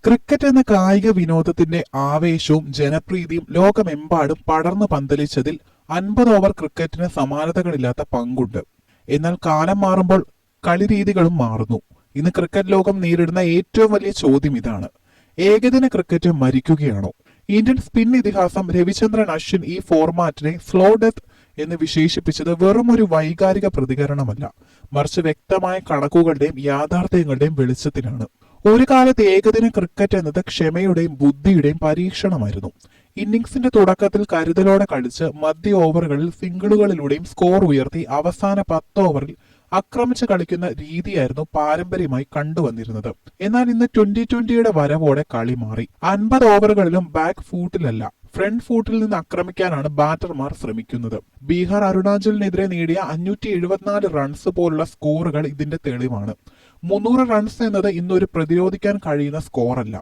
Cricket എന്ന കായിക വിനോദത്തിന്റെ ആവേശവും ജനപ്രീതിയും ലോകമെമ്പാടും പടർന്നു പന്തലിച്ചതിൽ 50 ഓവർ ക്രിക്കറ്റിന് സമാനതകളില്ലാത്ത പങ്കുണ്ട്. എന്നാൽ കാലം മാറുമ്പോൾ കളിരീതികളും മാറുന്നു. ഇന്ന് ക്രിക്കറ്റ് ലോകം നേരിടുന്ന ഏറ്റവും വലിയ ചോദ്യം ഇതാണ്: ഏകദിന ക്രിക്കറ്റ് മരിക്കുകയാണോ? ഇന്ത്യൻ സ്പിൻ ഇതിഹാസം രവിചന്ദ്രൻ അശ്വിൻ ഈ ഫോർമാറ്റിനെ സ്ലോ ഡെത്ത് എന്ന് വിശേഷിപ്പിച്ചത് വെറും ഒരു വൈകാരിക പ്രതികരണമല്ല, മറിച്ച് വ്യക്തമായ കണക്കുകളുടെയും യാഥാർത്ഥ്യങ്ങളുടെയും വെളിച്ചത്തിലാണ്. ഒരു കാലത്ത് ഏകദിന ക്രിക്കറ്റ് എന്നത് ക്ഷമയുടെയും ബുദ്ധിയുടെയും പരീക്ഷണമായിരുന്നു. ഇന്നിംഗ്സിന്റെ തുടക്കത്തിൽ കരുതലോടെ കളിച്ച് മധ്യ ഓവറുകളിൽ സിംഗിളുകളിലൂടെയും സ്കോർ ഉയർത്തി അവസാന 10 ഓവറിൽ ആക്രമിച്ച് കളിക്കുന്ന രീതിയായിരുന്നു പാരമ്പര്യമായി കണ്ടുവന്നിരുന്നത്. എന്നാൽ ഇന്ന് 2020യുടെ വരവോടെ കളി മാറി. 50 ഓവറുകളിലും ബാക്ക് ഫൂട്ടിലല്ല, ഫ്രണ്ട് ഫൂട്ടിൽ നിന്ന് ആക്രമിക്കാനാണ് ബാറ്റർമാർ ശ്രമിക്കുന്നത്. ബീഹാർ അരുണാചലിനെതിരെ നേടിയ 574 റൺസ് പോലുള്ള സ്കോറുകൾ ഇതിന്റെ തെളിവാണ്. 300 റൺസ് എന്നത് ഇന്നൊരു പ്രതിരോധിക്കാൻ കഴിയുന്ന സ്കോറല്ല.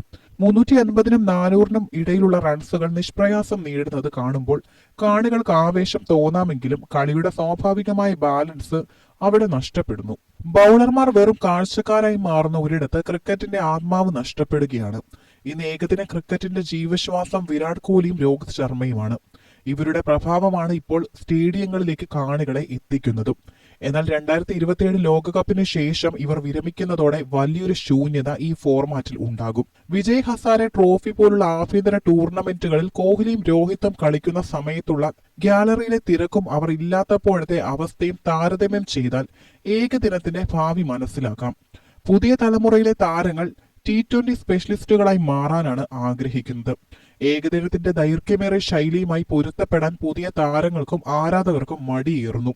350നും 400നും ഇടയിലുള്ള റൺസുകൾ നിഷ്പ്രയാസം നേടുന്നത് കാണുമ്പോൾ കാണികൾക്ക് ആവേശം തോന്നാമെങ്കിലും കളിയുടെ സ്വാഭാവികമായ ബാലൻസ് അവിടെ നഷ്ടപ്പെടുന്നു. ബൗളർമാർ വെറും കാഴ്ചക്കാരായി മാറുന്ന ഒരിടത്ത് ക്രിക്കറ്റിന്റെ ആത്മാവ് നഷ്ടപ്പെടുകയാണ്. ഇന്ന് ഏകദിന ക്രിക്കറ്റിന്റെ ജീവശ്വാസം വിരാട് കോഹ്ലിയും രോഹിത് ശർമ്മയുമാണ്. ഇവരുടെ പ്രഭാവമാണ് ഇപ്പോൾ സ്റ്റേഡിയങ്ങളിലേക്ക് കാണികളെ എത്തിക്കുന്നതും. എന്നാൽ 2027 ലോകകപ്പിന് ശേഷം ഇവർ വിരമിക്കുന്നതോടെ വലിയൊരു ശൂന്യത ഈ ഫോർമാറ്റിൽ ഉണ്ടാകും. വിജയ് ഹസാരെ ട്രോഫി പോലുള്ള ആഭ്യന്തര ടൂർണമെന്റുകളിൽ കോഹ്ലിയും രോഹിത്തും കളിക്കുന്ന സമയത്തുള്ള ഗ്യാലറിയിലെ തിരക്കും അവർ ഇല്ലാത്തപ്പോഴത്തെ അവസ്ഥയും താരതമ്യം ചെയ്താൽ ഏകദിനത്തിന്റെ ഭാവി മനസ്സിലാക്കാം. പുതിയ തലമുറയിലെ താരങ്ങൾ T20 സ്പെഷ്യലിസ്റ്റുകളായി മാറാനാണ് ആഗ്രഹിക്കുന്നത്. ഏകദിനത്തിന്റെ ദൈർഘ്യമേറിയ ശൈലിയുമായി പൊരുത്തപ്പെടാൻ പുതിയ താരങ്ങൾക്കും ആരാധകർക്കും മടിയേറുന്നു.